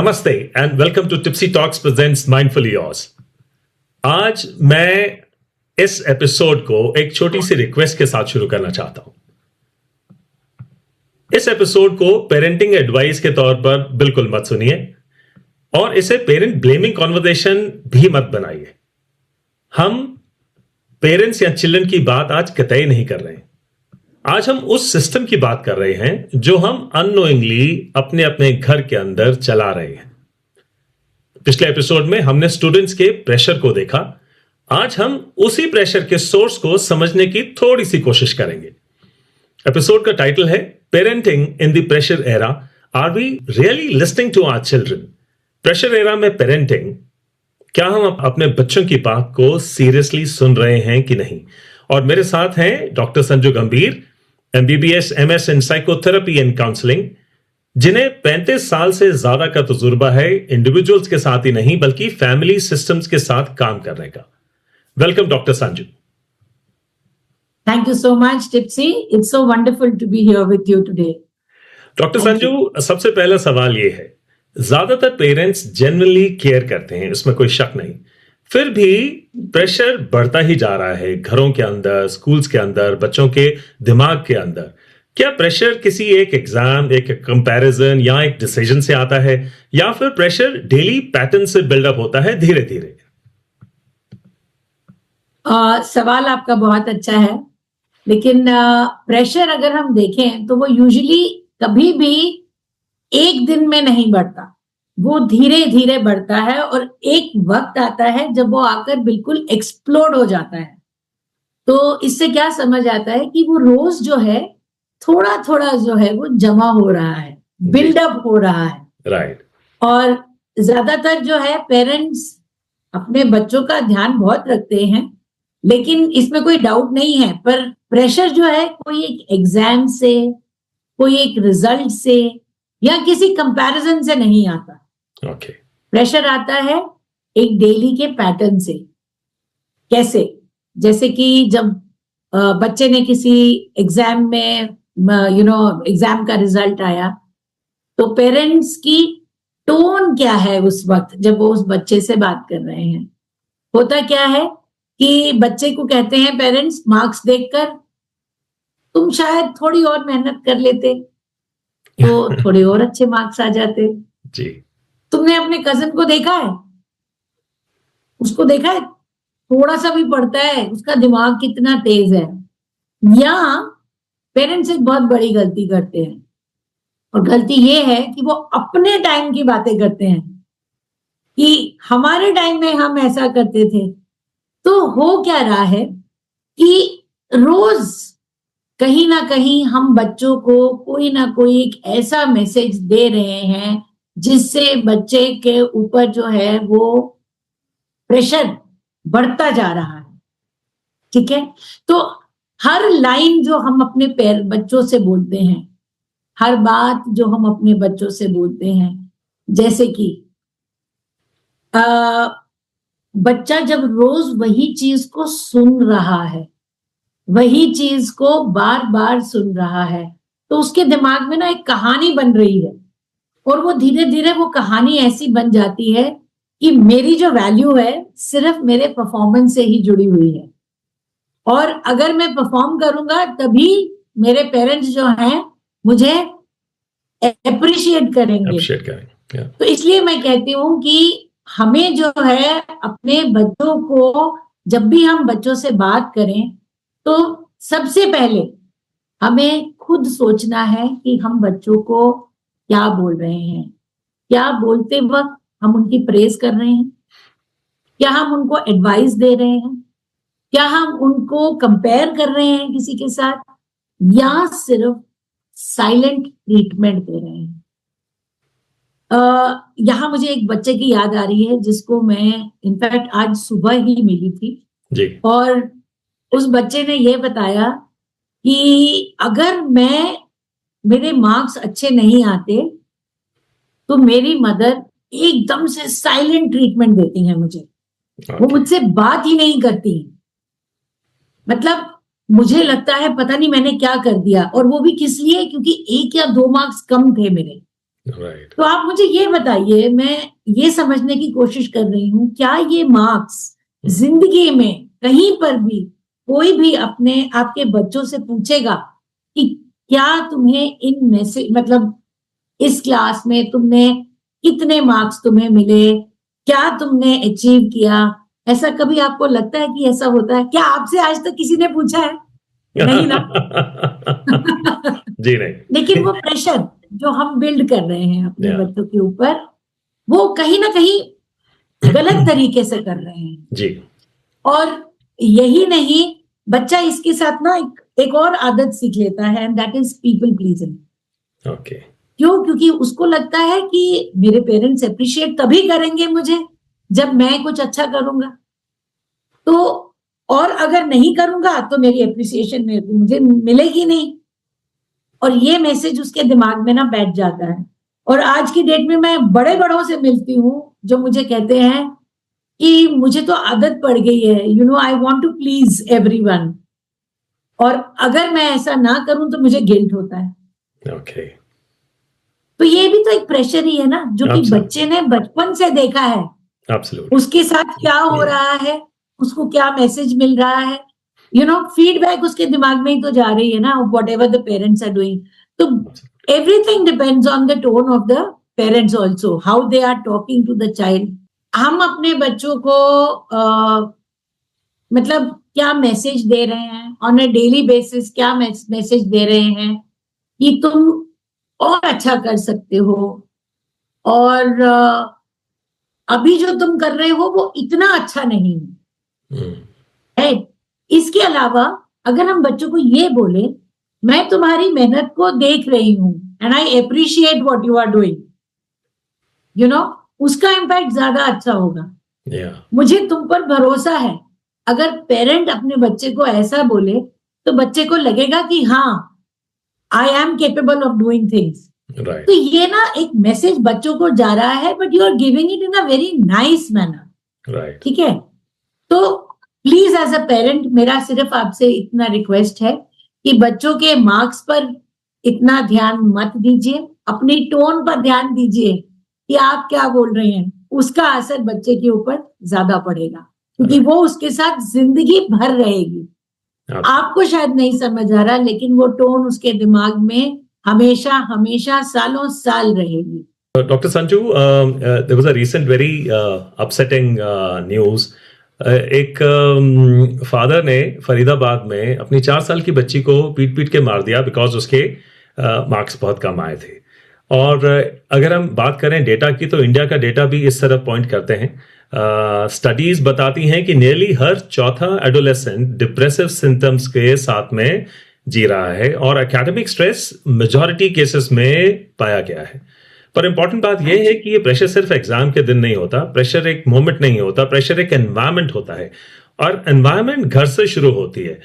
नमस्ते and welcome to Tipsy Talks presents Mindfully Yours. आज मैं इस एपिसोड को एक छोटी सी रिक्वेस्ट के साथ शुरू करना चाहता हूं। इस एपिसोड को पेरेंटिंग एडवाइस के तौर पर बिल्कुल मत सुनिए और इसे पेरेंट ब्लेमिंग कॉन्वर्सेशन भी मत बनाइए। हम पेरेंट्स या चिल्ड्रन की बात आज कतई नहीं कर रहे हैं। आज हम उस सिस्टम की बात कर रहे हैं जो हम अननोइंगली अपने अपने घर के अंदर चला रहे हैं। पिछले एपिसोड में हमने स्टूडेंट्स के प्रेशर को देखा। आज हम उसी प्रेशर के सोर्स को समझने की थोड़ी सी कोशिश करेंगे। एपिसोड का टाइटल है parenting in the pressure era, are we really listening to our children. Pressure era में पेरेंटिंग, क्या हम अपने बच्चों की बात को सीरियसली सुन रहे हैं कि नहीं। और मेरे साथ हैं डॉक्टर संजू गंभीर, MBBS MS in psychotherapy and counselling, जिन्हें 35 साल से ज्यादा का तजुर्बा है इंडिविजुअल्स के साथ ही नहीं बल्कि फैमिली सिस्टम्स के साथ काम करने का। Welcome doctor Sanju. Thank you so much, Tipsy. It's so wonderful to be here with you today. Doctor Sanju, सबसे पहला सवाल यह है, ज्यादातर पेरेंट्स जेन्युइनली केयर करते हैं, इसमें कोई शक नहीं, फिर भी प्रेशर बढ़ता ही जा रहा है घरों के अंदर, स्कूल्स के अंदर, बच्चों के दिमाग के अंदर। क्या प्रेशर किसी एक एग्जाम, एक कंपैरिजन या एक डिसीजन से आता है, या फिर प्रेशर डेली पैटर्न से बिल्डअप होता है धीरे धीरे? सवाल आपका बहुत अच्छा है, लेकिन प्रेशर अगर हम देखें तो वो यूजुअली कभी भी एक दिन में नहीं बढ़ता, वो धीरे धीरे बढ़ता है और एक वक्त आता है जब वो आकर बिल्कुल एक्सप्लोड हो जाता है। तो इससे क्या समझ आता है कि वो रोज जो है थोड़ा थोड़ा जो है वो जमा हो रहा है, बिल्डअप हो रहा है। राइट। और ज्यादातर जो है पेरेंट्स अपने बच्चों का ध्यान बहुत रखते हैं, लेकिन इसमें कोई डाउट नहीं है, पर प्रेशर जो है कोई एक एग्जाम से, कोई एक रिजल्ट से या किसी कंपैरिजन से नहीं आता। ओके। प्रेशर आता है एक डेली के पैटर्न से। कैसे? जैसे कि जब बच्चे ने किसी एग्जाम में एग्जाम का रिजल्ट आया, तो पेरेंट्स की टोन क्या है उस वक्त जब वो उस बच्चे से बात कर रहे हैं। होता क्या है कि बच्चे को कहते हैं पेरेंट्स, मार्क्स देखकर तुम शायद थोड़ी और मेहनत कर लेते तो थोड़े और अच्छे मार्क्स आ जाते जी। तुमने अपने कजिन को देखा है, उसको देखा है, थोड़ा सा भी पढ़ता है, उसका दिमाग कितना तेज है। या पेरेंट्स एक बहुत बड़ी गलती करते हैं, और गलती ये है कि वो अपने टाइम की बातें करते हैं कि हमारे टाइम में हम ऐसा करते थे। तो हो क्या रहा है कि रोज कहीं ना कहीं हम बच्चों को कोई ना कोई एक ऐसा मैसेज दे रहे हैं जिससे बच्चे के ऊपर जो है वो प्रेशर बढ़ता जा रहा है। ठीक है? तो हर लाइन जो हम अपने बच्चों से बोलते हैं, हर बात जो हम अपने बच्चों से बोलते हैं, जैसे कि बच्चा जब रोज वही चीज को सुन रहा है, वही चीज को बार बार सुन रहा है, तो उसके दिमाग में ना एक कहानी बन रही है, और वो धीरे धीरे वो कहानी ऐसी बन जाती है कि मेरी जो वैल्यू है सिर्फ मेरे परफॉर्मेंस से ही जुड़ी हुई है, और अगर मैं परफॉर्म करूंगा तभी मेरे पेरेंट्स जो हैं मुझे अप्रिशिएट करेंगे। तो इसलिए मैं कहती हूँ कि हमें जो है अपने बच्चों को, जब भी हम बच्चों से बात करें तो सबसे पहले हमें खुद सोचना है कि हम बच्चों को क्या बोल रहे हैं। क्या बोलते वक्त हम उनकी प्रेज कर रहे हैं? क्या हम उनको एडवाइस दे रहे हैं? क्या हम उनको कंपेयर कर रहे हैं किसी के साथ, या सिर्फ साइलेंट ट्रीटमेंट दे रहे हैं? यहाँ मुझे एक बच्चे की याद आ रही है जिसको मैं इनफैक्ट आज सुबह ही मिली थी जी। और उस बच्चे ने ये बताया कि अगर मेरे मार्क्स अच्छे नहीं आते तो मेरी मदर एकदम से साइलेंट ट्रीटमेंट देती हैं मुझे। वो मुझसे बात ही नहीं करती। मतलब मुझे लगता है पता नहीं मैंने क्या कर दिया, और वो भी किस लिए, क्योंकि 1 या 2 मार्क्स कम थे मेरे। राइट। तो आप मुझे ये बताइए, मैं ये समझने की कोशिश कर रही हूँ, क्या ये मार्क्स जिंदगी में कहीं पर भी कोई भी अपने आपके बच्चों से पूछेगा कि क्या तुम्हें इन मैसेज मतलब इस क्लास में तुमने कितने मार्क्स तुम्हें मिले, क्या तुमने अचीव किया, ऐसा कभी आपको लगता है कि ऐसा होता है? क्या आपसे आज तक किसी ने पूछा है? नहीं ना? जी नहीं। लेकिन वो प्रेशर जो हम बिल्ड कर रहे हैं अपने या बच्चों के ऊपर, वो कहीं ना कहीं गलत तरीके से कर रहे हैं। जी। और यही नहीं, बच्चा इसके साथ ना एक और आदत सीख लेता है, and that is people pleasing. Okay. क्यों? क्योंकि उसको लगता है कि मेरे पेरेंट्स अप्रिशिएट तभी करेंगे मुझे जब मैं कुछ अच्छा करूंगा, तो और अगर नहीं करूंगा तो मेरी अप्रिसिएशन मुझे मिलेगी नहीं। और ये मैसेज उसके दिमाग में ना बैठ जाता है। और आज की डेट में मैं बड़े बड़ों से मिलती हूँ जो मुझे कहते हैं कि मुझे तो आदत पड़ गई है, I want to please everyone, और अगर मैं ऐसा ना करूं तो मुझे गिल्ट होता है। ओके। तो ये भी तो एक प्रेशर ही है ना, जो कि Absolutely. बच्चे ने बचपन से देखा है। Absolutely. उसके साथ क्या हो रहा है, उसको क्या मैसेज मिल रहा है, फीडबैक उसके दिमाग में ही तो जा रही है ना, whatever the parents are doing. तो everything depends on the tone of the parents also, how they are talking to the child. हम अपने बच्चों को मतलब क्या मैसेज दे रहे हैं ऑन अ डेली बेसिस, क्या मैसेज दे रहे हैं कि तुम और अच्छा कर सकते हो, और अभी जो तुम कर रहे हो वो इतना अच्छा नहीं है। इसके अलावा अगर हम बच्चों को ये बोले, मैं तुम्हारी मेहनत को देख रही हूं and I appreciate what you are doing, उसका इम्पैक्ट ज्यादा अच्छा होगा। Yeah. मुझे तुम पर भरोसा है। अगर पेरेंट अपने बच्चे को ऐसा बोले तो बच्चे को लगेगा कि हाँ, I am capable of doing things. Right. तो ये ना एक मैसेज बच्चों को जा रहा है, but you are giving it in a very nice manner. Right. ठीक है? तो प्लीज एज अ पेरेंट मेरा सिर्फ आपसे इतना रिक्वेस्ट है कि बच्चों के मार्क्स पर इतना ध्यान मत दीजिए, अपनी टोन पर ध्यान दीजिए कि आप क्या बोल रहे हैं। उसका असर बच्चे के ऊपर ज्यादा पड़ेगा, क्योंकि वो उसके साथ जिंदगी भर रहेगी। आपको शायद नहीं समझ आ रहा, लेकिन वो टोन उसके दिमाग में हमेशा हमेशा सालों साल रहेगी। Dr. Sanju, there was a recent very upsetting news. एक फादर ने फरीदाबाद में अपनी 4 साल की बच्ची को पीट पीट के मार दिया बिकॉज उसके मार्क्स बहुत कम आए थे। और अगर हम बात करें डेटा की, तो इंडिया का डेटा भी इस तरफ पॉइंट करते हैं। स्टडीज बताती हैं कि नियरली हर चौथा एडोलेसेंट डिप्रेसिव सिम्टम्स के साथ में जी रहा है, और एकेडमिक स्ट्रेस मेजॉरिटी केसेस में पाया गया है। पर इंपॉर्टेंट बात यह है कि ये प्रेशर सिर्फ एग्जाम के दिन नहीं होता, प्रेशर एक मोमेंट नहीं होता, प्रेशर एक एनवायरमेंट होता है, और एनवायरमेंट घर से शुरू होती है।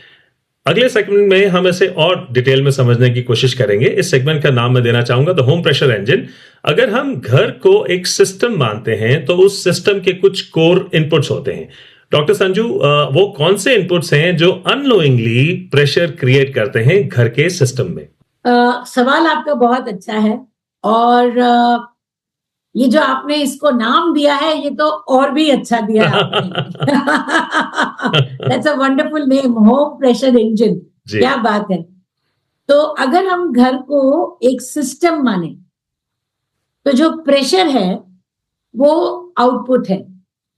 अगले सेगमेंट में हम इसे और डिटेल में समझने की कोशिश करेंगे। इस सेगमेंट का नाम मैं देना चाहूंगा द होम प्रेशर इंजन। अगर हम घर को एक सिस्टम मानते हैं तो उस सिस्टम के कुछ कोर इनपुट्स होते हैं। डॉक्टर संजू, वो कौन से इनपुट्स हैं जो अननोइंगली प्रेशर क्रिएट करते हैं घर के सिस्टम में? सवाल आपका बहुत अच्छा है, और ये जो आपने इसको नाम दिया है ये तो और भी अच्छा दिया है आपने। That's a wonderful name, home pressure engine. क्या बात है। तो अगर हम घर को एक सिस्टम माने तो जो प्रेशर है वो आउटपुट है,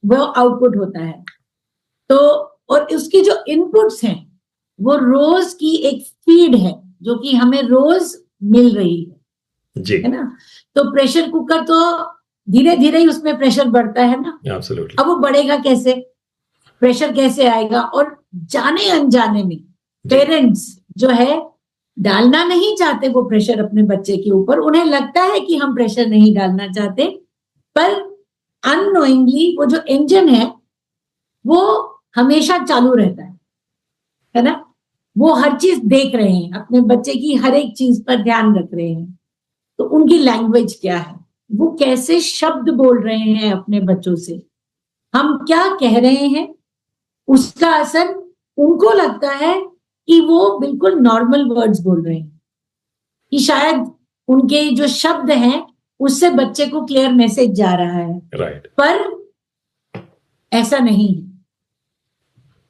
वो आउटपुट होता है। तो और उसकी जो इनपुट्स हैं वो रोज की एक फीड है जो कि हमें रोज मिल रही जी। है ना। तो प्रेशर कुकर तो धीरे धीरे ही उसमें प्रेशर बढ़ता है ना। Absolutely. अब वो बढ़ेगा कैसे, प्रेशर कैसे आएगा? और जाने अनजाने में पेरेंट्स जो है डालना नहीं चाहते वो प्रेशर अपने बच्चे के ऊपर। उन्हें लगता है कि हम प्रेशर नहीं डालना चाहते, पर अननोइंगली वो जो इंजन है वो हमेशा चालू रहता है ना। वो हर चीज देख रहे हैं, अपने बच्चे की हर एक चीज पर ध्यान रख रहे हैं। तो उनकी लैंग्वेज क्या है, वो कैसे शब्द बोल रहे हैं अपने बच्चों से, हम क्या कह रहे हैं, उसका असर उनको लगता है कि वो बिल्कुल नॉर्मल वर्ड्स बोल रहे हैं, कि शायद उनके जो शब्द हैं उससे बच्चे को क्लियर मैसेज जा रहा है, राइट, पर ऐसा नहीं है।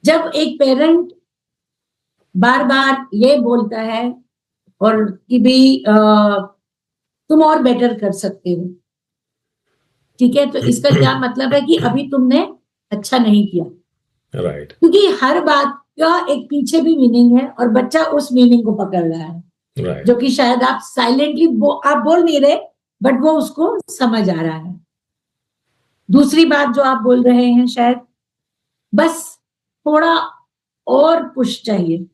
जब एक पेरेंट बार बार ये बोलता है और कि भी तुम और बेटर कर सकते हो, ठीक है, तो इसका क्या मतलब है कि अभी तुमने अच्छा नहीं किया, राइट, क्योंकि हर बात का एक पीछे भी मीनिंग है और बच्चा उस मीनिंग को पकड़ रहा है, राइट, जो कि शायद आप साइलेंटली आप बोल नहीं रहे, बट वो उसको समझ आ रहा है। दूसरी बात जो आप बोल रहे हैं, शायद बस थोड़ा और पुश चाहिए।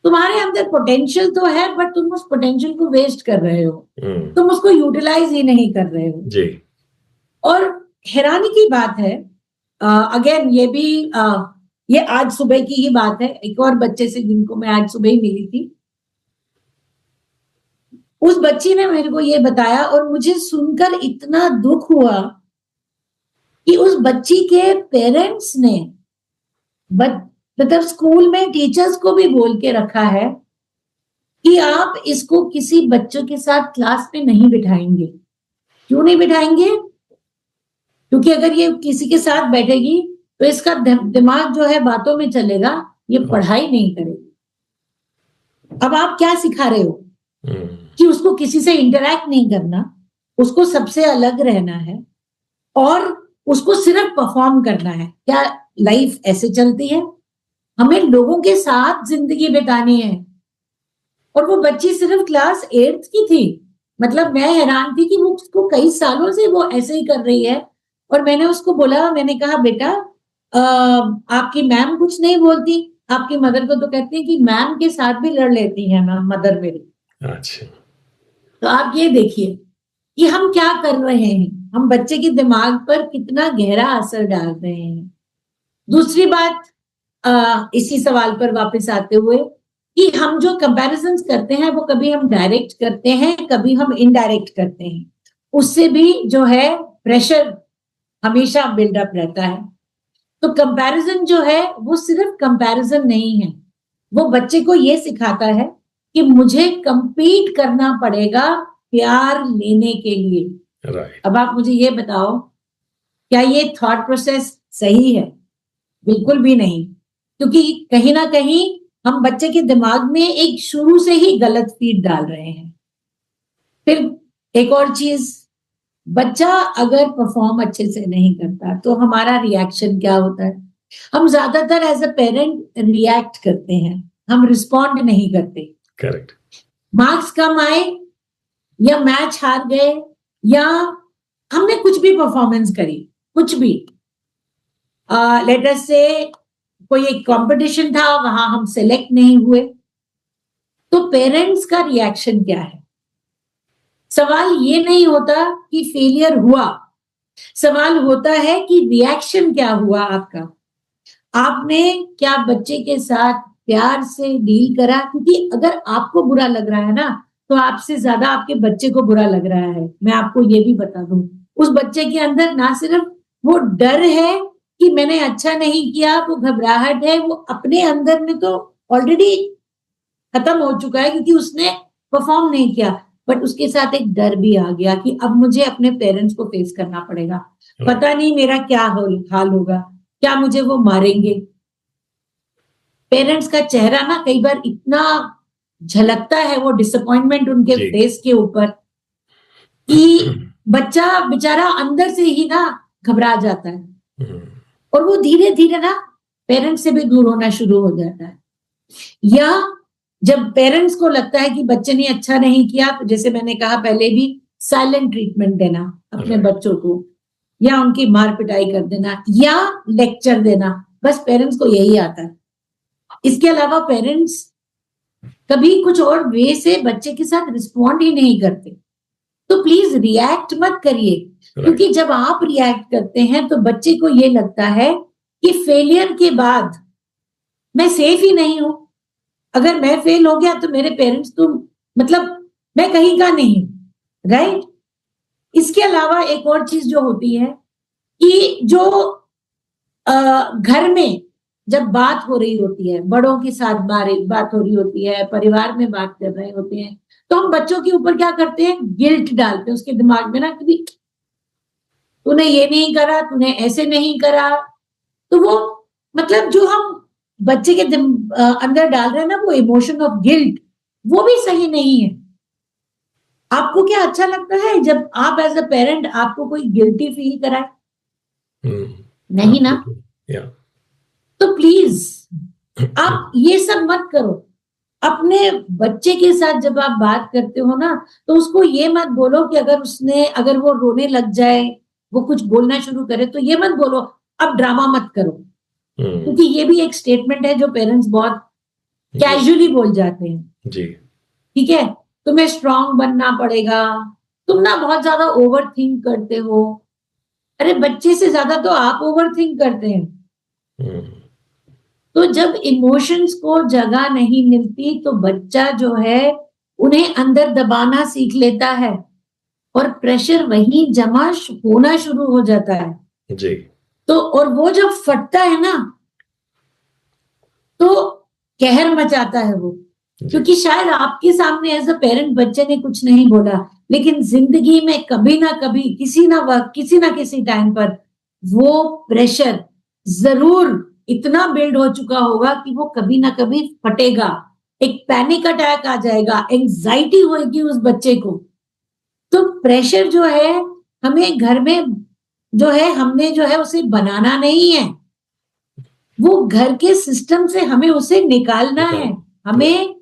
तुम्हारे अंदर पोटेंशियल तो है, बट तुम उस पोटेंशियल को वेस्ट कर रहे हो, तुम उसको यूटिलाइज ही नहीं कर रहे हो जी, और हैरानी की बात है, अगेन ये भी ये आज सुबह की ही बात है, एक और बच्चे से जिनको मैं आज सुबह ही मिली थी, उस बच्ची ने मेरे को ये बताया और मुझे सुनकर इतना दुख हुआ कि उस बच्ची के पेरेंट्स ने मतलब स्कूल में टीचर्स को भी बोल के रखा है कि आप इसको किसी बच्चों के साथ क्लास में नहीं बिठाएंगे। क्यों नहीं बिठाएंगे? क्योंकि अगर ये किसी के साथ बैठेगी तो इसका दिमाग जो है बातों में चलेगा, ये पढ़ाई नहीं करेगी। अब आप क्या सिखा रहे हो कि उसको किसी से इंटरैक्ट नहीं करना, उसको सबसे अलग रहना है और उसको सिर्फ परफॉर्म करना है। क्या लाइफ ऐसे चलती है? हमें लोगों के साथ जिंदगी बितानी है। और वो बच्ची सिर्फ क्लास 8th की थी, मतलब मैं हैरान थी कि वो उसको कई सालों से वो ऐसे ही कर रही है। और मैंने उसको बोला, मैंने कहा बेटा आपकी मैम कुछ नहीं बोलती? आपकी मदर को तो कहती है कि मैम के साथ भी लड़ लेती है मैम मदर मेरी। अच्छा, तो आप ये देखिए कि हम क्या कर रहे हैं, हम बच्चे के दिमाग पर कितना गहरा असर डाल रहे हैं। दूसरी बात, इसी सवाल पर वापस आते हुए, कि हम जो कंपैरिजंस करते हैं वो कभी हम डायरेक्ट करते हैं, कभी हम इनडायरेक्ट करते हैं, उससे भी जो है प्रेशर हमेशा बिल्डअप रहता है। तो कंपैरिजन जो है वो सिर्फ कंपैरिजन नहीं है, वो बच्चे को ये सिखाता है कि मुझे compete करना पड़ेगा प्यार लेने के लिए। राइट, अब आप मुझे ये बताओ, क्या ये थॉट प्रोसेस सही है? बिल्कुल भी नहीं, क्योंकि कहीं ना कहीं हम बच्चे के दिमाग में एक शुरू से ही गलत फीड डाल रहे हैं। फिर एक और चीज, बच्चा अगर परफॉर्म अच्छे से नहीं करता तो हमारा रिएक्शन क्या होता है? हम ज्यादातर एज अ पेरेंट रिएक्ट करते हैं, हम रिस्पॉन्ड नहीं करते। करेक्ट, मार्क्स कम आए या मैच हार गए या हमने कुछ भी परफॉर्मेंस करी, कुछ भी, लेट अस से कोई एक कंपटीशन था, वहां हम सेलेक्ट नहीं हुए, तो पेरेंट्स का रिएक्शन क्या है? सवाल ये नहीं होता कि फेलियर हुआ, सवाल होता है कि रिएक्शन क्या हुआ आपका। आपने क्या बच्चे के साथ प्यार से डील करा? क्योंकि अगर आपको बुरा लग रहा है ना, तो आपसे ज्यादा आपके बच्चे को बुरा लग रहा है। मैं आपको ये भी बता दूं, उस बच्चे के अंदर ना सिर्फ वो डर है कि मैंने अच्छा नहीं किया, वो घबराहट है, वो अपने अंदर में तो ऑलरेडी खत्म हो चुका है क्योंकि उसने परफॉर्म नहीं किया, बट उसके साथ एक डर भी आ गया कि अब मुझे अपने पेरेंट्स को फेस करना पड़ेगा, पता नहीं मेरा क्या हाल होगा, क्या मुझे वो मारेंगे। पेरेंट्स का चेहरा ना कई बार इतना झलकता है, वो डिसअपॉइंटमेंट उनके जी। फेस के ऊपर, कि बच्चा बेचारा अंदर से ही ना घबरा जाता है और वो धीरे धीरे ना पेरेंट्स से भी दूर होना शुरू हो जाता है। या जब पेरेंट्स को लगता है कि बच्चे ने अच्छा नहीं किया, तो जैसे मैंने कहा पहले भी, साइलेंट ट्रीटमेंट देना अपने बच्चों को, या उनकी मार पिटाई कर देना, या लेक्चर देना, बस पेरेंट्स को यही आता है। इसके अलावा पेरेंट्स कभी कुछ और वे से बच्चे के साथ रिस्पॉन्ड ही नहीं करते। तो प्लीज रिएक्ट मत करिए, क्योंकि जब आप रिएक्ट करते हैं तो बच्चे को ये लगता है कि फेलियर के बाद मैं सेफ ही नहीं हूं, अगर मैं फेल हो गया तो मेरे पेरेंट्स तो मतलब मैं कहीं का नहीं, राइट। इसके अलावा एक और चीज जो होती है कि जो घर में जब बात हो रही होती है, बड़ों के साथ बात हो रही होती है, परिवार में बात कर रहे होते हैं, तो हम बच्चों के ऊपर क्या करते हैं, गिल्ट डालते हैं उसके दिमाग में ना कि तूने ये नहीं करा, तूने ऐसे नहीं करा। तो वो मतलब जो हम बच्चे के अंदर डाल रहे हैं ना, वो इमोशन ऑफ गिल्ट, वो भी सही नहीं है। आपको क्या अच्छा लगता है जब आप एज अ पेरेंट आपको कोई गिल्टी फील कराए? नहीं ना। या तो प्लीज आप ये सब मत करो। अपने बच्चे के साथ जब आप बात करते हो ना, तो उसको ये मत बोलो कि अगर वो रोने लग जाए, वो कुछ बोलना शुरू करे, तो ये मत बोलो अब ड्रामा मत करो, क्योंकि ये भी एक स्टेटमेंट है जो पेरेंट्स बहुत कैजुअली बोल जाते हैं। जी ठीक है, तुम्हें स्ट्रांग बनना पड़ेगा, तुम ना बहुत ज्यादा ओवर थिंक करते हो। अरे बच्चे से ज्यादा तो आप ओवर थिंक करते हैं। तो जब इमोशंस को जगह नहीं मिलती, तो बच्चा जो है उन्हें अंदर दबाना सीख लेता है और प्रेशर वहीं जमा होना शुरू हो जाता है। जी तो और वो जब फटता है ना, तो कहर मचाता है वो, क्योंकि शायद आपके सामने एज अ पेरेंट बच्चे ने कुछ नहीं बोला, लेकिन जिंदगी में कभी ना कभी किसी ना किसी टाइम पर वो प्रेशर जरूर इतना बिल्ड हो चुका होगा कि वो कभी ना कभी फटेगा। एक पैनिक अटैक आ जाएगा, एंजाइटी होगी उस बच्चे को। तो प्रेशर जो है, हमें घर में जो है, हमने जो है उसे बनाना नहीं है, वो घर के सिस्टम से हमें उसे निकालना है। हमें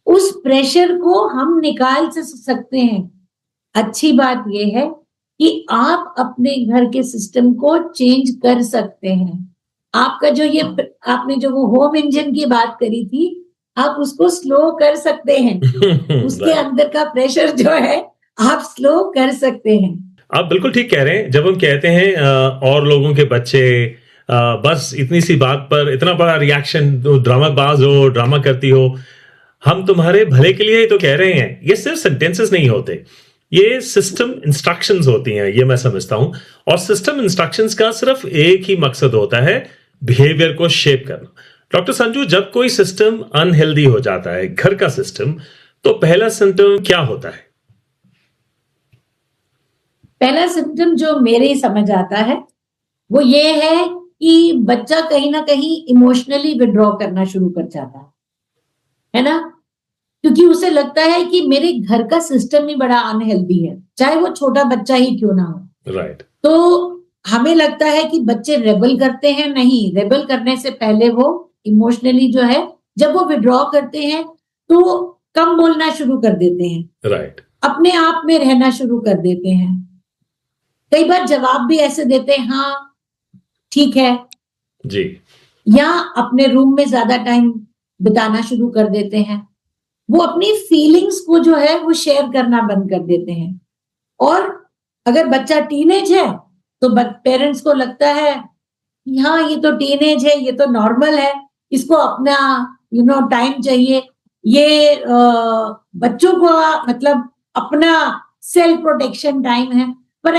उस प्रेशर को हम निकाल सकते हैं। अच्छी बात यह है कि आप अपने घर के सिस्टम को चेंज कर सकते हैं। आपका जो ये आपने जो वो होम इंजन की बात करी थी, आप उसको स्लो कर सकते हैं। उसके अंदर का प्रेशर जो है आप स्लो कर सकते हैं। आप बिल्कुल ठीक कह रहे हैं। जब हम कहते हैं और लोगों के बच्चे बस इतनी सी बात पर इतना बड़ा रिएक्शन, ड्रामाबाज हो, ड्रामा करती हो, हम तुम्हारे भले के लिए ही तो कह रहे हैं। ये सिर्फ सेंटेंसेस नहीं होते, ये सिस्टम इंस्ट्रक्शंस होती हैं, ये मैं समझता हूं। और सिस्टम इंस्ट्रक्शंस का सिर्फ एक ही मकसद होता है, बिहेवियर को शेप करना। डॉक्टर संजू, जब कोई सिस्टम अनहेल्दी हो जाता है, घर का सिस्टम, तो पहला सिम्टम क्या होता है? पहला सिम्टम जो मेरे समझ आता है वो ये है कि बच्चा कहीं ना कहीं इमोशनली विड्रॉ करना शुरू कर जाता है ना, क्योंकि उसे लगता है कि मेरे घर का सिस्टम ही बड़ा अनहेल्दी है, चाहे वो छोटा बच्चा ही क्यों ना हो। राइट। तो हमें लगता है कि बच्चे रेबल करते हैं। नहीं, रेबल करने से पहले वो इमोशनली जो है, जब वो विड्रॉ करते हैं तो कम बोलना शुरू कर देते हैं। राइट। अपने आप में रहना शुरू कर देते हैं। कई बार जवाब भी ऐसे देते हैं, हाँ ठीक है जी। या अपने रूम में ज्यादा टाइम बिताना शुरू कर देते हैं। वो अपनी फीलिंग्स को जो है वो शेयर करना बंद कर देते हैं। और अगर बच्चा टीनेज है तो पेरेंट्स को लगता है कि हाँ ये तो टीनेज है, ये तो नॉर्मल है, इसको अपना टाइम चाहिए। ये बच्चों को मतलब अपना सेल्फ प्रोटेक्शन टाइम है। पर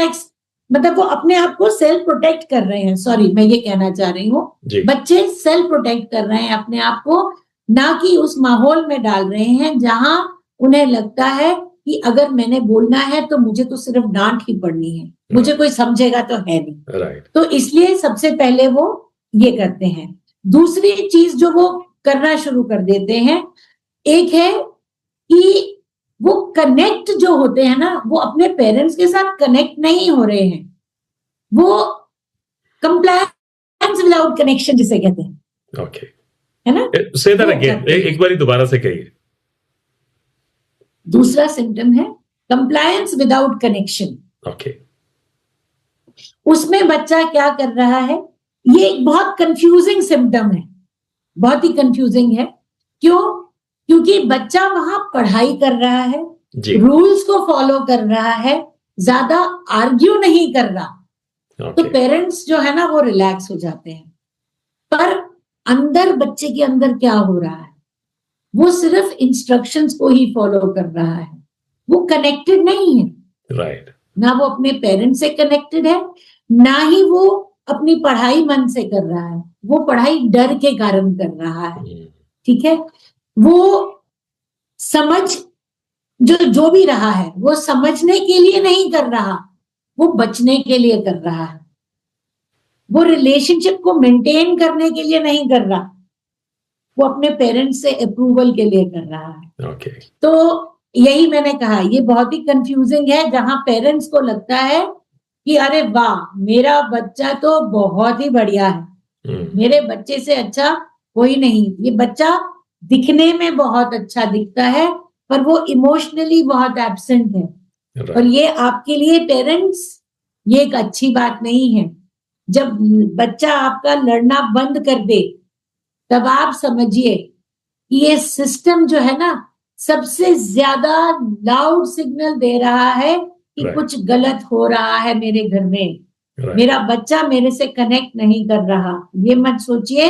मतलब वो अपने आप को सेल्फ प्रोटेक्ट कर रहे हैं। सॉरी, मैं ये कहना चाह रही हूँ, बच्चे सेल्फ प्रोटेक्ट कर रहे हैं अपने आप को, ना कि उस माहौल में डाल रहे हैं जहां उन्हें लगता है कि अगर मैंने बोलना है तो मुझे तो सिर्फ डांट ही पड़नी है, मुझे कोई समझेगा तो है नहीं। राइट। तो इसलिए सबसे पहले वो ये करते हैं। दूसरी चीज जो वो करना शुरू कर देते हैं, एक है कि वो कनेक्ट जो होते हैं ना, वो अपने पेरेंट्स के साथ कनेक्ट नहीं हो रहे हैं। वो कंप्लायंस विदाउट कनेक्शन जिसे कहते हैं। ओके। है ना? से दैट अगेन, एक बार दोबारा से कहिए। दूसरा सिम्टम है कंप्लायंस विदाउट कनेक्शन। ओके। उसमें बच्चा क्या कर रहा है, ये एक बहुत कंफ्यूजिंग सिम्टम है, बहुत ही कंफ्यूजिंग है। क्यों? क्योंकि बच्चा वहां पढ़ाई कर रहा है, रूल्स को फॉलो कर रहा है, ज्यादा आर्ग्यू नहीं कर रहा। तो पेरेंट्स जो है ना वो रिलैक्स हो जाते हैं। पर अंदर बच्चे के अंदर क्या हो रहा है, वो सिर्फ इंस्ट्रक्शंस को ही फॉलो कर रहा है, वो कनेक्टेड नहीं है। राइट। ना वो अपने पेरेंट्स से कनेक्टेड है, ना ही वो अपनी पढ़ाई मन से कर रहा है, वो पढ़ाई डर के कारण कर रहा है, ठीक है, वो समझ जो भी रहा है वो समझने के लिए नहीं कर रहा, वो बचने के लिए कर रहा है, वो रिलेशनशिप को मेंटेन करने के लिए नहीं कर रहा, वो अपने पेरेंट्स से अप्रूवल के लिए कर रहा है। ओके। तो यही मैंने कहा, ये बहुत ही कंफ्यूजिंग है, जहां पेरेंट्स को लगता है कि अरे वाह मेरा बच्चा तो बहुत ही बढ़िया है, मेरे बच्चे से अच्छा कोई नहीं, ये बच्चा दिखने में बहुत अच्छा दिखता है पर वो इमोशनली बहुत एब्सेंट है। और ये आपके लिए पेरेंट्स ये एक अच्छी बात नहीं है। जब बच्चा आपका लड़ना बंद कर दे तब आप समझिए कि ये सिस्टम जो है ना सबसे ज्यादा लाउड सिग्नल दे रहा है कि Right. कुछ गलत हो रहा है मेरे घर में, Right. मेरा बच्चा मेरे से कनेक्ट नहीं कर रहा। ये मत सोचिए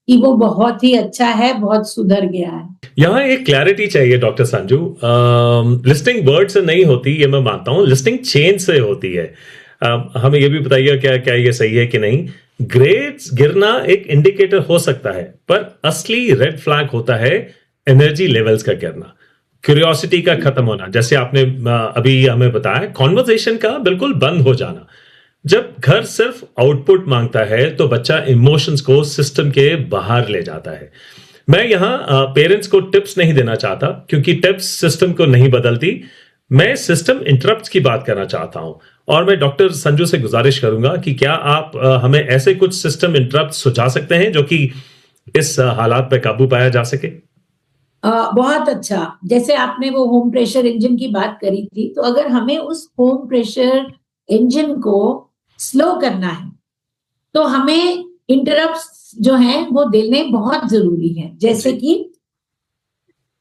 कि वो बहुत ही अच्छा है, बहुत सुधर गया है। यहाँ एक क्लैरिटी चाहिए डॉक्टर संजू। लिस्टिंग वर्ड से नहीं होती, ये मैं मानता हूँ, लिस्टिंग चेंज से होती है। हमें ये भी बताइए क्या क्या ये सही है कि नहीं। ग्रेड्स गिरना एक इंडिकेटर हो सकता है, पर असली रेड फ्लैग होता है एनर्जी लेवल्स का गिरना, क्यूरियोसिटी का खत्म होना, जैसे आपने अभी हमें बताया, कॉन्वर्सेशन का बिल्कुल बंद हो जाना। जब घर सिर्फ आउटपुट मांगता है तो बच्चा इमोशंस को सिस्टम के बाहर ले जाता है। मैं यहां पेरेंट्स को टिप्स नहीं देना चाहता क्योंकि टिप्स सिस्टम को नहीं बदलती। मैं सिस्टम इंटरप्ट्स की बात करना चाहता हूं, और मैं डॉक्टर संजू से गुजारिश करूंगा कि क्या आप हमें ऐसे कुछ सिस्टम इंटरप्ट सुझा सकते हैं जो कि इस हालात पर काबू पाया जा सके। बहुत अच्छा, जैसे आपने वो होम प्रेशर इंजन की बात करी थी, तो अगर हमें उस होम प्रेशर इंजन को स्लो करना है तो हमें इंटरप्ट्स जो हैं वो देने बहुत जरूरी है। जैसे कि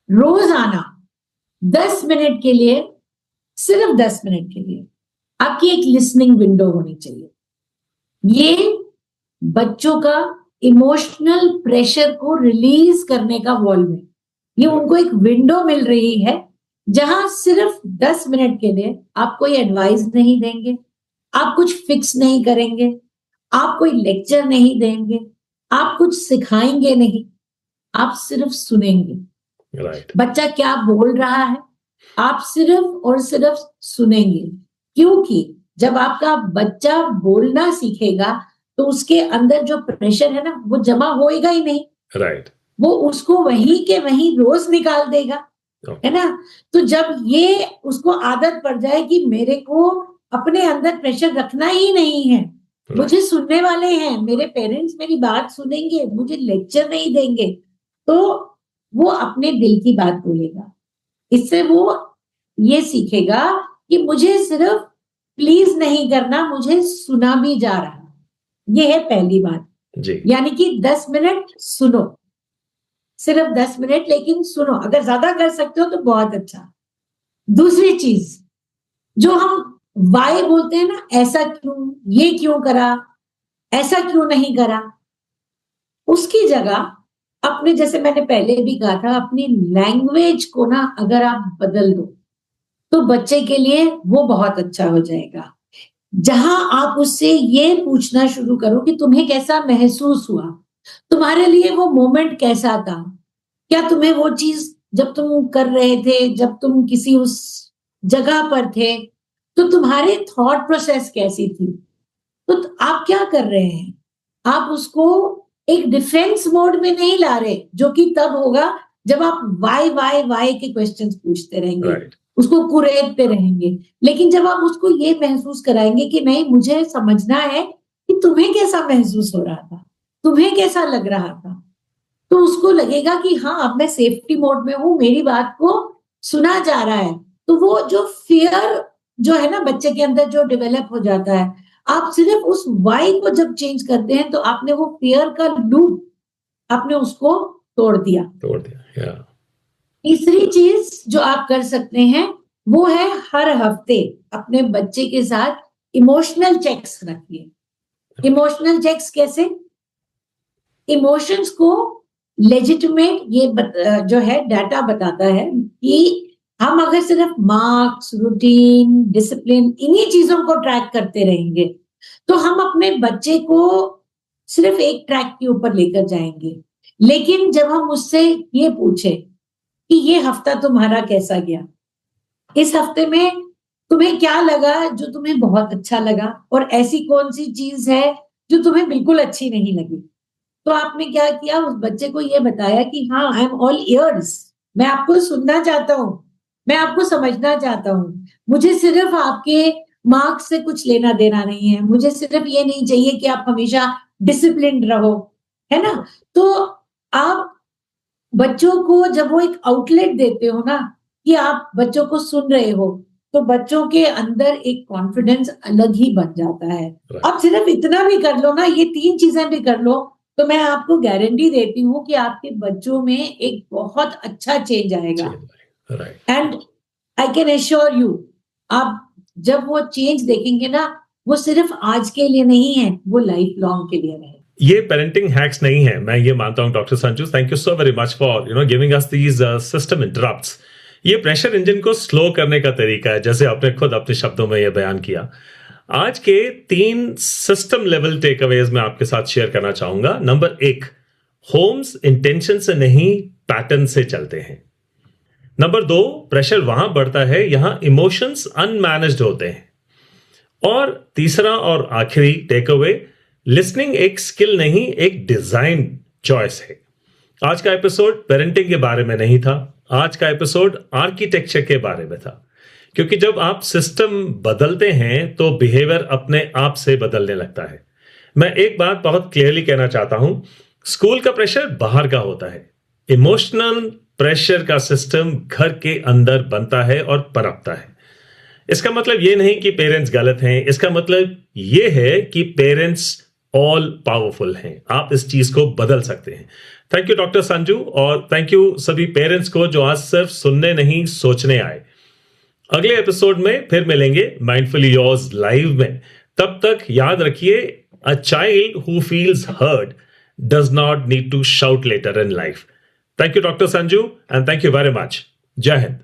रोजाना 10 मिनट के लिए, सिर्फ 10 मिनट के लिए आपकी एक लिसनिंग विंडो होनी चाहिए। ये बच्चों का इमोशनल प्रेशर को रिलीज करने का वॉल्व है। ये उनको एक विंडो मिल रही है जहां सिर्फ 10 मिनट के लिए आप कोई एडवाइस नहीं देंगे, आप कुछ फिक्स नहीं करेंगे, आप कोई लेक्चर नहीं देंगे, आप कुछ सिखाएंगे नहीं, आप सिर्फ सुनेंगे। Right. बच्चा क्या बोल रहा है आप सिर्फ और सिर्फ सुनेंगे, क्योंकि जब आपका बच्चा बोलना सीखेगा तो उसके अंदर जो प्रेशर है ना वो जमा होएगा ही नहीं। Right. वो उसको वहीं के वहीं रोज निकाल देगा, है ना। तो जब ये उसको आदत पड़ जाए कि मेरे को अपने अंदर प्रेशर रखना ही नहीं है, मुझे सुनने वाले हैं, मेरे पेरेंट्स मेरी बात सुनेंगे, मुझे लेक्चर नहीं देंगे, तो वो अपने दिल की बात बोलेगा। इससे वो ये सीखेगा कि मुझे सिर्फ प्लीज नहीं करना, मुझे सुना भी जा रहा। ये है पहली बात जी। यानी कि 10 मिनट सुनो, सिर्फ 10 मिनट लेकिन सुनो। अगर ज्यादा कर सकते हो तो बहुत अच्छा। दूसरी चीज जो हम वाई बोलते हैं ना, ऐसा क्यों, ये क्यों करा, ऐसा क्यों नहीं करा, उसकी जगह अपने, जैसे मैंने पहले भी कहा था, अपनी लैंग्वेज को ना अगर आप बदल दो तो बच्चे के लिए वो बहुत अच्छा हो जाएगा। जहां आप उससे ये पूछना शुरू करो कि तुम्हें कैसा महसूस हुआ, तुम्हारे लिए वो मोमेंट कैसा था, क्या तुम्हें वो चीज जब तुम कर रहे थे, जब तुम किसी उस जगह पर थे तो तुम्हारे थॉट प्रोसेस कैसी थी, तो आप क्या कर रहे हैं, आप उसको एक डिफेंस मोड में नहीं ला रहे, जो कि तब होगा जब आप वाई के क्वेश्चंस पूछते रहेंगे, उसको कुरेदते रहेंगे। लेकिन जब आप उसको ये महसूस कराएंगे कि नहीं, मुझे समझना है कि तुम्हें कैसा महसूस हो रहा था, तुम्हें कैसा लग रहा था, तो उसको लगेगा कि हाँ अब मैं सेफ्टी मोड में हूं, मेरी बात को सुना जा रहा है। तो वो जो फियर जो है ना बच्चे के अंदर जो डेवलप हो जाता है, आप सिर्फ उस वाई को जब चेंज करते हैं तो आपने वो फियर का लूप आपने उसको तोड़ दिया। तीसरी चीज जो आप कर सकते हैं वो है हर हफ्ते अपने बच्चे के साथ इमोशनल चेक्स रखिए। इमोशनल चेक्स कैसे, इमोशंस को लेजिटिमेट ये जो है डाटा बताता है कि हम अगर सिर्फ मार्क्स, रूटीन, डिसिप्लिन इन्हीं चीजों को ट्रैक करते रहेंगे तो हम अपने बच्चे को सिर्फ एक ट्रैक के ऊपर लेकर जाएंगे। लेकिन जब हम उससे ये पूछे कि ये हफ्ता तुम्हारा कैसा गया, इस हफ्ते में तुम्हें क्या लगा जो तुम्हें बहुत अच्छा लगा, और ऐसी कौन सी चीज है जो तुम्हें बिल्कुल अच्छी नहीं लगी। तो आपने क्या किया, उस बच्चे को ये बताया कि हाँ, आई एम ऑल इयर्स, मैं आपको सुनना चाहता हूँ, मैं आपको समझना चाहता हूँ, मुझे सिर्फ आपके मार्क्स से कुछ लेना देना नहीं है, मुझे सिर्फ ये नहीं चाहिए कि आप हमेशा डिसिप्लिन रहो, है ना। तो आप बच्चों को जब वो एक आउटलेट देते हो ना, कि आप बच्चों को सुन रहे हो, तो बच्चों के अंदर एक कॉन्फिडेंस अलग ही बन जाता है। Right. आप सिर्फ इतना भी कर लो ना, ये 3 चीजें भी कर लो, तो मैं आपको गारंटी देती हूँ कि आपके बच्चों में एक बहुत अच्छा चेंज आएगा। Right. And I can assure you, आप जब वो चेंज देखेंगे ना, वो सिर्फ आज के लिए नहीं है, वो लाइफ लॉन्ग के लिए रहेगा। ये पेरेंटिंग हैक्स नहीं है, मैं ये मानता हूं doctor Sanju. Thank you so very much for giving us these system interrupts. ये प्रेशर इंजन को स्लो करने का तरीका है, जैसे आपने खुद अपने शब्दों में ये बयान किया। आज के 3 सिस्टम लेवल टेक अवेज मैं आपके साथ शेयर करना चाहूंगा। नंबर 1, होम्स इंटेंशन से नहीं पैटर्न से चलते हैं। नंबर 2, प्रेशर वहां बढ़ता है यहां इमोशंस अनमैनेज्ड होते हैं। और तीसरा और आखिरी टेक अवे, लिसनिंग एक स्किल नहीं, एक डिजाइन चॉइस है। आज का एपिसोड पेरेंटिंग के बारे में नहीं था, आज का एपिसोड आर्किटेक्चर के बारे में था। क्योंकि जब आप सिस्टम बदलते हैं तो बिहेवियर अपने आप से बदलने लगता है। मैं एक बात बहुत क्लियरली कहना चाहता हूं, स्कूल का प्रेशर बाहर का होता है, इमोशनल प्रेशर का सिस्टम घर के अंदर बनता है और पनपता है। इसका मतलब यह नहीं कि पेरेंट्स गलत हैं, इसका मतलब यह है कि पेरेंट्स ऑल पावरफुल हैं। आप इस चीज को बदल सकते हैं। थैंक यू डॉक्टर संजू, और थैंक यू सभी पेरेंट्स को जो आज सिर्फ सुनने नहीं सोचने आए। अगले एपिसोड में फिर मिलेंगे माइंडफुली योर्स लाइव में। तब तक याद रखिए, a child who feels hurt does not need to shout later in life. Thank you doctor Sanju, and thank you very much. जय हिंद।